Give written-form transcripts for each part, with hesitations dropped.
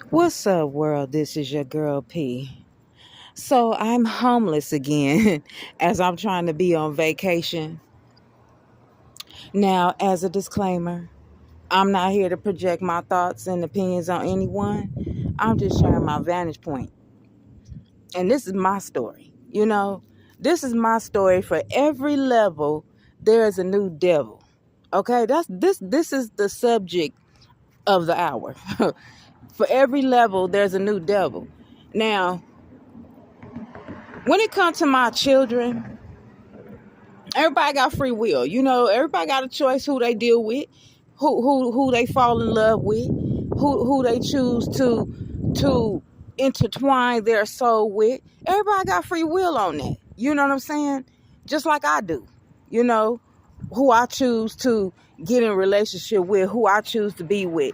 What's up, world? This is your girl P. So I'm homeless again as I'm trying to be on vacation. Now, as a disclaimer, I'm not here to project my thoughts and opinions on anyone. I'm just sharing my vantage point. And this is my story. This is my story. For every level, there is a new devil. Okay? This is the subject of the hour. For every level, there's a new devil. Now, when it comes to my children, everybody got free will. Everybody got a choice who they deal with, who they fall in love with, who they choose to intertwine their soul with. Everybody got free will on that. You know what I'm saying? Just like I do. You know, who I choose to get in a relationship with, who I choose to be with.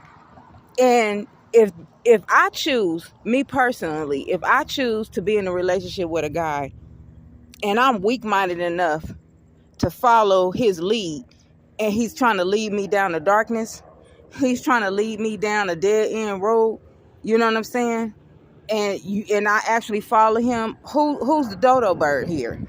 And if I choose, me personally, if I choose to be in a relationship with a guy and I'm weak-minded enough to follow his lead, and he's trying to lead me down the darkness, he's trying to lead me down a dead-end road, you know what I'm saying? And I actually follow him, who's the dodo bird here?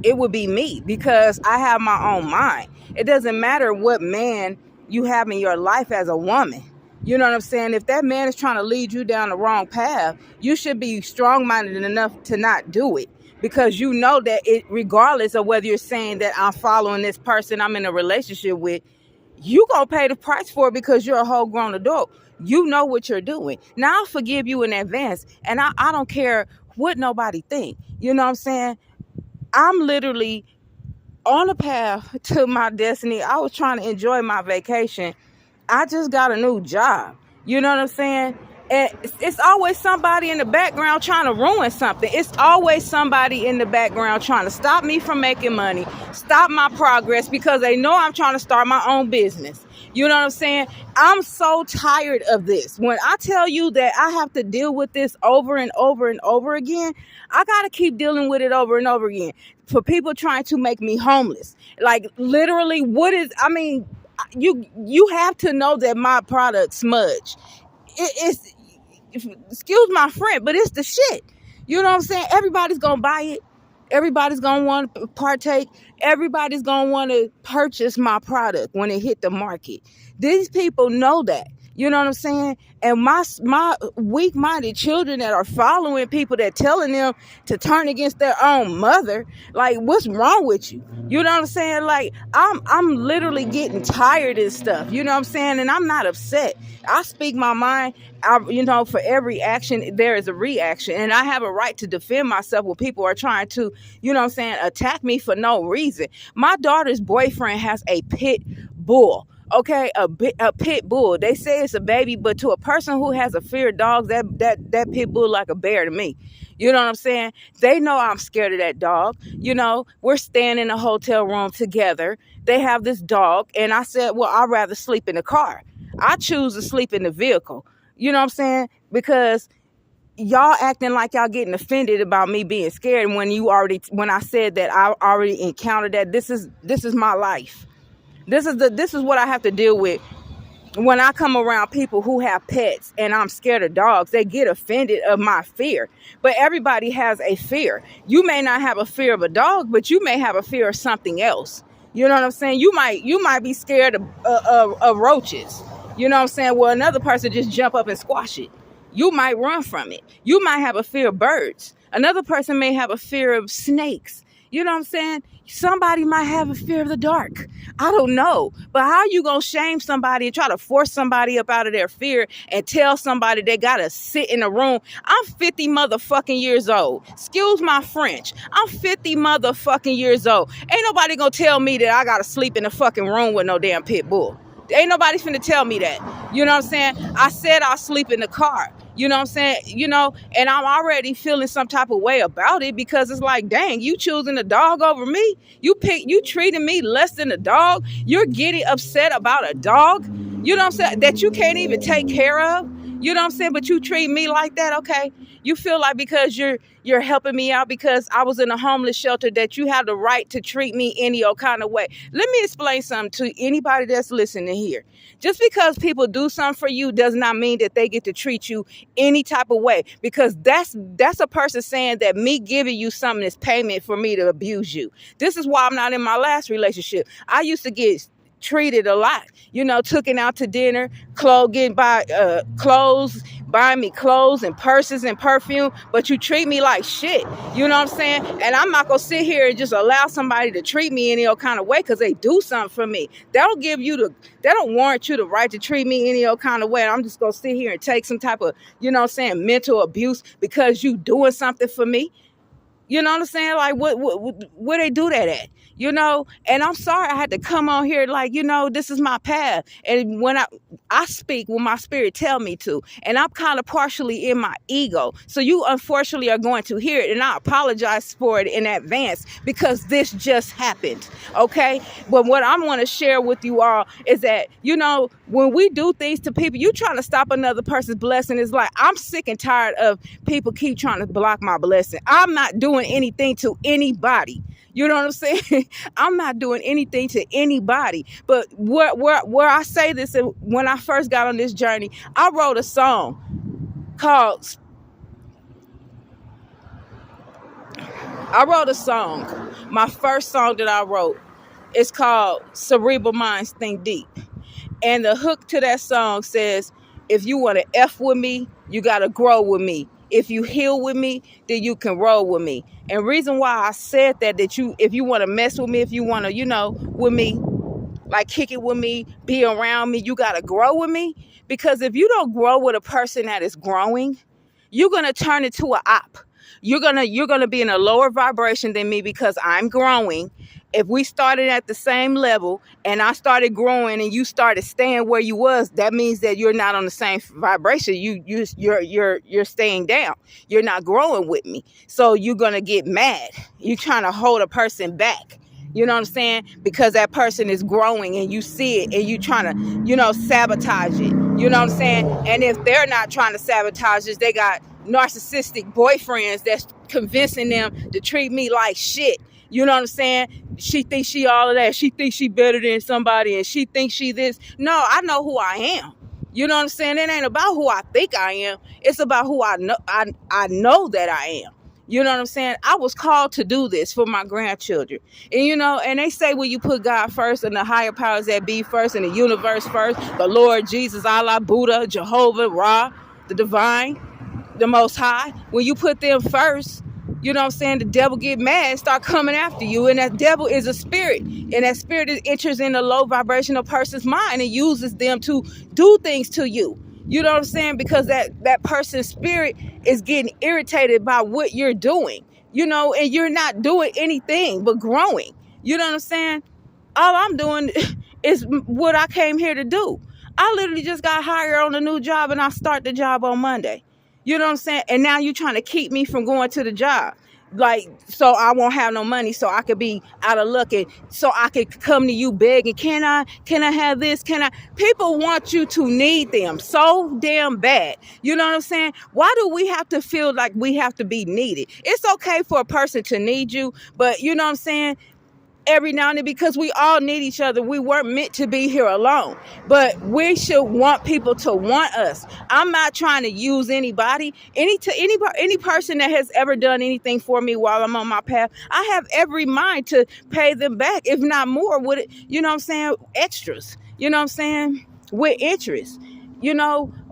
It would be me, because I have my own mind. It doesn't matter what man you have in your life as a woman. You know what I'm saying? If that man is trying to lead you down the wrong path, you should be strong-minded enough to not do it. Because you know that regardless of whether you're saying that I'm following this person I'm in a relationship with, you gonna pay the price for it because you're a whole grown adult. You know what you're doing. Now, I'll forgive you in advance, and I don't care what nobody think. You know what I'm saying? I'm literally on a path to my destiny. I was trying to enjoy my vacation. I just got a new job. You know what I'm saying? And it's always somebody in the background trying to ruin something. It's always somebody in the background trying to stop me from making money, stop my progress, because they know I'm trying to start my own business. You know what I'm saying? I'm so tired of this. When I tell you that I have to deal with this over and over and over again, I got to keep dealing with it over and over again. For people trying to make me homeless. Like, literally, you have to know that my product smudge. It's, excuse my friend, but it's the shit. You know what I'm saying? Everybody's gonna buy it. Everybody's gonna want to partake. Everybody's gonna want to purchase my product when it hit the market. These people know that. You know what I'm saying? And my weak-minded children that are following people that telling them to turn against their own mother, like, what's wrong with you? You know what I'm saying? Like, I'm literally getting tired of stuff. You know what I'm saying? And I'm not upset. I speak my mind. For every action, there is a reaction. And I have a right to defend myself when people are trying to, attack me for no reason. My daughter's boyfriend has a pit bull. Okay, a pit bull. They say it's a baby, but to a person who has a fear of dogs, that pit bull like a bear to me. You know what I'm saying? They know I'm scared of that dog. We're staying in a hotel room together. They have this dog, and I said, well, I'd rather sleep in the car. I choose to sleep in the vehicle. You know what I'm saying? Because y'all acting like y'all getting offended about me being scared when I said that I already encountered that. This is my life. This is what I have to deal with when I come around people who have pets and I'm scared of dogs. They get offended of my fear. But everybody has a fear. You may not have a fear of a dog, but you may have a fear of something else. You know what I'm saying? You might be scared of roaches. You know what I'm saying? Well, another person just jump up and squash it. You might run from it. You might have a fear of birds. Another person may have a fear of snakes. You know what I'm saying? Somebody might have a fear of the dark. I don't know. But how you going to shame somebody and try to force somebody up out of their fear and tell somebody they got to sit in a room? I'm 50 motherfucking years old. Excuse my French. I'm 50 motherfucking years old. Ain't nobody going to tell me that I got to sleep in a fucking room with no damn pit bull. Ain't nobody finna tell me that. You know what I'm saying? I said I'll sleep in the car. You know what I'm saying? And I'm already feeling some type of way about it, because it's like, dang, you choosing a dog over me? You treating me less than a dog? You're getting upset about a dog? You know what I'm saying? That you can't even take care of? You know what I'm saying? But you treat me like that, okay? You feel like because you're helping me out because I was in a homeless shelter that you have the right to treat me any old kind of way. Let me explain something to anybody that's listening here. Just because people do something for you does not mean that they get to treat you any type of way, because that's a person saying that me giving you something is payment for me to abuse you. This is why I'm not in my last relationship. I used to get treated a lot, taken out to dinner, clothes, buying me clothes and purses and perfume, but you treat me like shit. You know what I'm saying? And I'm not gonna sit here and just allow somebody to treat me any old kind of way because they do something for me. That don't warrant you the right to treat me any old kind of way. I'm just gonna sit here and take some type of, mental abuse because you doing something for me. You know what I'm saying? Like, where they do that at? And I'm sorry I had to come on here like, this is my path. And when I speak when my spirit tell me to, and I'm kind of partially in my ego. So you unfortunately are going to hear it, and I apologize for it in advance because this just happened, okay? But what I'm going to share with you all is that, when we do things to people, you trying to stop another person's blessing. Is like, I'm sick and tired of people keep trying to block my blessing. I'm not doing anything to anybody. You know what I'm saying? I'm not doing anything to anybody. But where I say this, and when I first got on this journey, I wrote a song called, my first song that I wrote, it's called Cerebral Minds Think Deep. And the hook to that song says, if you want to F with me, you got to grow with me. If you heal with me, then you can roll with me. And reason why I said that if you want to mess with me, if you want to, with me, like kick it with me, be around me, you got to grow with me. Because if you don't grow with a person that is growing, you're going to turn into an op. You're going to be in a lower vibration than me because I'm growing. If we started at the same level and I started growing and you started staying where you was, that means that you're not on the same vibration. You're staying down. You're not growing with me. So you're going to get mad. You're trying to hold a person back. You know what I'm saying? Because that person is growing and you see it and you trying to, sabotage it. You know what I'm saying? And if they're not trying to sabotage it, they got narcissistic boyfriends that's convincing them to treat me like shit. You know what I'm saying? She thinks she all of that. She thinks she better than somebody and she thinks she this. No, I know who I am. You know what I'm saying? It ain't about who I think I am. It's about who I know. I know that I am. You know what I'm saying? I was called to do this for my grandchildren. And, and they say when you put God first and the higher powers that be first and the universe first, the Lord, Jesus, Allah, Buddha, Jehovah, Ra, the divine, the most high, when you put them first, you know what I'm saying, the devil get mad and start coming after you. And that devil is a spirit. And that spirit enters in a low vibrational person's mind and uses them to do things to you. You know what I'm saying? Because that person's spirit is getting irritated by what you're doing, and you're not doing anything but growing. You know what I'm saying? All I'm doing is what I came here to do. I literally just got hired on a new job and I start the job on Monday. You know what I'm saying? And now you're trying to keep me from going to the job. Like, so I won't have no money, so I could be out of luck, and so I could come to you begging, can I have this? People want you to need them so damn bad. You know what I'm saying? Why do we have to feel like we have to be needed? It's okay for a person to need you, but you know what I'm saying? Every now and then, because we all need each other. We weren't meant to be here alone, but we should want people to want us. I'm not trying to use anybody, any person that has ever done anything for me while I'm on my path. I have every mind to pay them back, if not more, with it. You know what I'm saying? Extras. You know what I'm saying? With interest.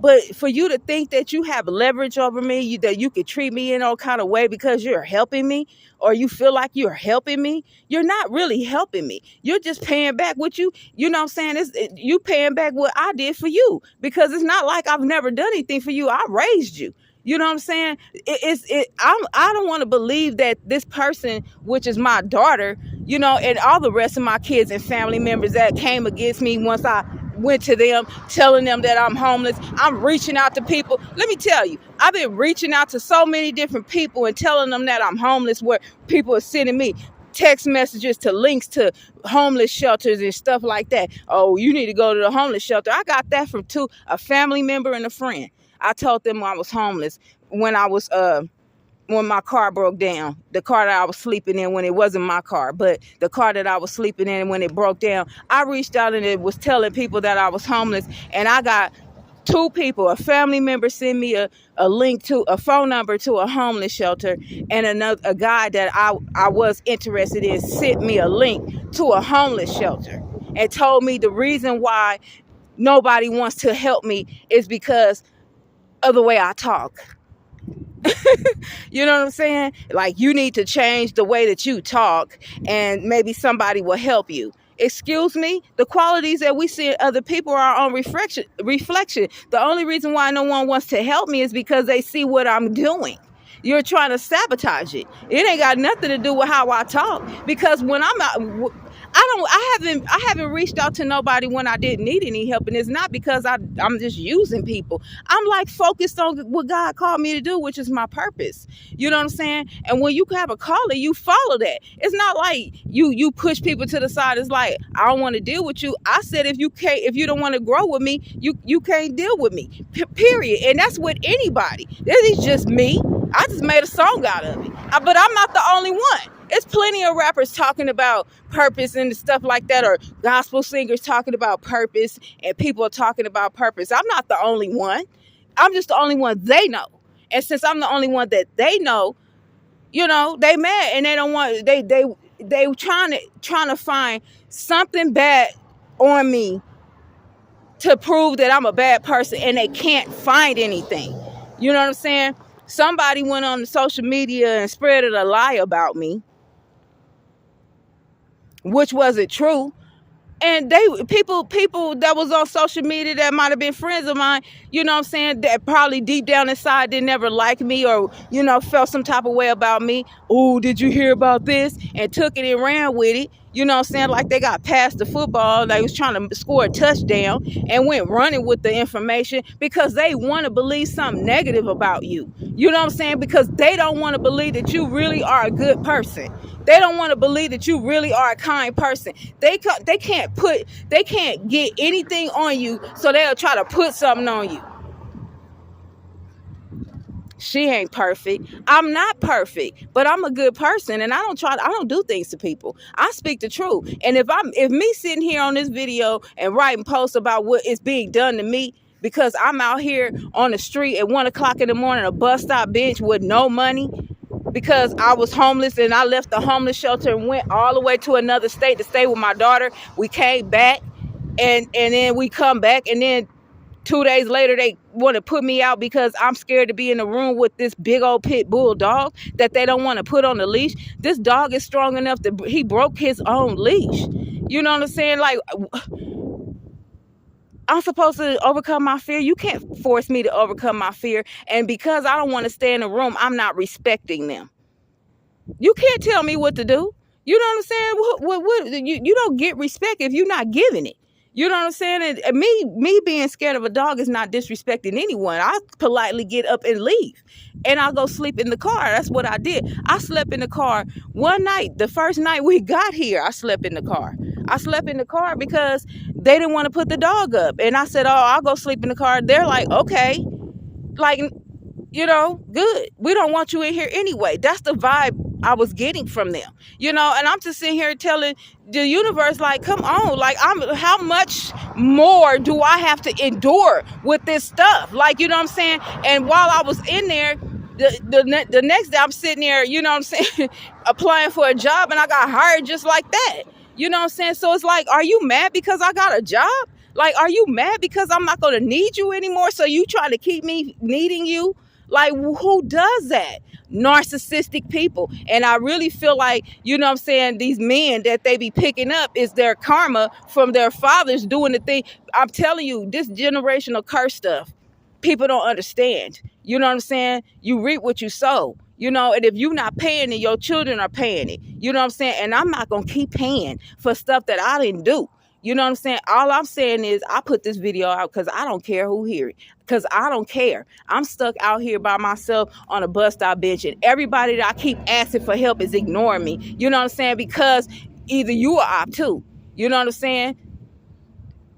But for you to think that you have leverage over me, that you could treat me in all kind of way because you're helping me, or you feel like you're helping me, you're not really helping me. You're just paying back what you know what I'm saying? You paying back what I did for you, because it's not like I've never done anything for you. I raised you. You know what I'm saying? I don't want to believe that this person, which is my daughter, and all the rest of my kids and family members that came against me once I went to them, telling them that I'm homeless. I'm reaching out to people. Let me tell you, I've been reaching out to so many different people and telling them that I'm homeless, where people are sending me text messages to links to homeless shelters and stuff like that. Oh, you need to go to the homeless shelter. I got that from a family member and a friend. I told them I was homeless when I was when my car broke down, the car that I was sleeping in when it wasn't my car, but the car that I was sleeping in when it broke down. I reached out and it was telling people that I was homeless, and I got 2 people, a family member sent me a link to a phone number to a homeless shelter, and a guy that I was interested in sent me a link to a homeless shelter and told me the reason why nobody wants to help me is because of the way I talk. You know what I'm saying? Like, you need to change the way that you talk and maybe somebody will help you. Excuse me? The qualities that we see in other people are our own reflection. The only reason why no one wants to help me is because they see what I'm doing. You're trying to sabotage it. It ain't got nothing to do with how I talk, because when I'm out, I haven't reached out to nobody when I didn't need any help, and it's not because I'm just using people. I'm like focused on what God called me to do, which is my purpose. You know what I'm saying? And when you have a calling, you follow that. It's not like you push people to the side. It's like, I don't want to deal with you. I said, if you don't want to grow with me, you can't deal with me. Period. And that's with anybody. This is just me. I just made a song out of it. But I'm not the only one. It's plenty of rappers talking about purpose and stuff like that, or gospel singers talking about purpose, and people are talking about purpose. I'm not the only one. I'm just the only one they know. And since I'm the only one that they know, you know, they mad and they don't want, they trying to find something bad on me to prove that I'm a bad person, and they can't find anything. You know what I'm saying? Somebody went on social media and spread a lie about me, which wasn't true. And people that was on social media that might have been friends of mine, you know what I'm saying, that probably deep down inside didn't ever like me, or, you know, felt some type of way about me. Oh, did you hear about this? And took it and ran with it. You know what I'm saying? Like they got past the football. They was trying to score a touchdown and went running with the information because they want to believe something negative about you. You know what I'm saying? Because they don't want to believe that you really are a good person. They don't want to believe that you really are a kind person. They can't get anything on you, so they'll try to put something on you. She ain't perfect. I'm not perfect, but I'm a good person, and I don't do things to people. I speak the truth. And if me sitting here on this video and writing posts about what is being done to me because I'm out here on the street at 1:00 in the morning, a bus stop bench with no money, because I was homeless and I left the homeless shelter and went all the way to another state to stay with my daughter. We came back and then we come back, and then 2 days later, they want to put me out because I'm scared to be in the room with this big old pit bull dog that they don't want to put on the leash. This dog is strong enough he broke his own leash. You know what I'm saying? Like, I'm supposed to overcome my fear. You can't force me to overcome my fear. And because I don't want to stay in the room, I'm not respecting them. You can't tell me what to do. You know what I'm saying? You don't get respect if you're not giving it. You know what I'm saying? And me being scared of a dog is not disrespecting anyone. I politely get up and leave. And I'll go sleep in the car. That's what I did. I slept in the car one night. The first night we got here, I slept in the car. I slept in the car because they didn't want to put the dog up. And I said, oh, I'll go sleep in the car. They're like, okay. Like, you know, good. We don't want you in here anyway. That's the vibe I was getting from them, you know. And I'm just sitting here telling the universe, like, come on, like, how much more do I have to endure with this stuff? Like, you know what I'm saying? And while I was in there, the next day I'm sitting there, you know what I'm saying, applying for a job, and I got hired just like that. You know what I'm saying? So it's like, are you mad because I got a job? Like, are you mad because I'm not going to need you anymore? So you try to keep me needing you? Like, who does that? Narcissistic people. And I really feel like, you know what I'm saying, these men that they be picking up is their karma from their fathers doing the thing. I'm telling you, this generational curse stuff, people don't understand. You know what I'm saying? You reap what you sow. You know, and if you're not paying it, your children are paying it. You know what I'm saying? And I'm not going to keep paying for stuff that I didn't do. You know what I'm saying? All I'm saying is I put this video out because I don't care who hear it. Because I don't care. I'm stuck out here by myself on a bus stop bench, and everybody that I keep asking for help is ignoring me. You know what I'm saying? Because either you or I too. You know what I'm saying?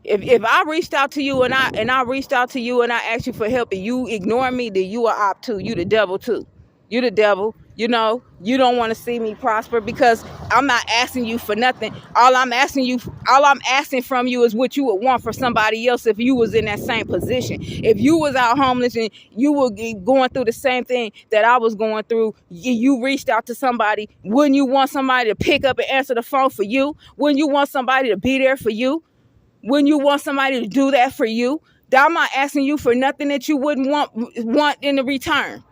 If I reached out to you and I reached out to you and I asked you for help and you ignore me, then you are op too. You the devil too. You the devil. You know, you don't want to see me prosper because I'm not asking you for nothing. All I'm asking from you is what you would want for somebody else if you was in that same position. If you was out homeless and you were going through the same thing that I was going through, you reached out to somebody. Wouldn't you want somebody to pick up and answer the phone for you? Wouldn't you want somebody to be there for you? When you want somebody to do that for you, I'm not asking you for nothing that you wouldn't want in the return.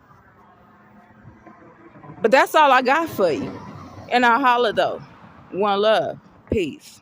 But that's all I got for you. And I holla though. One love. Peace.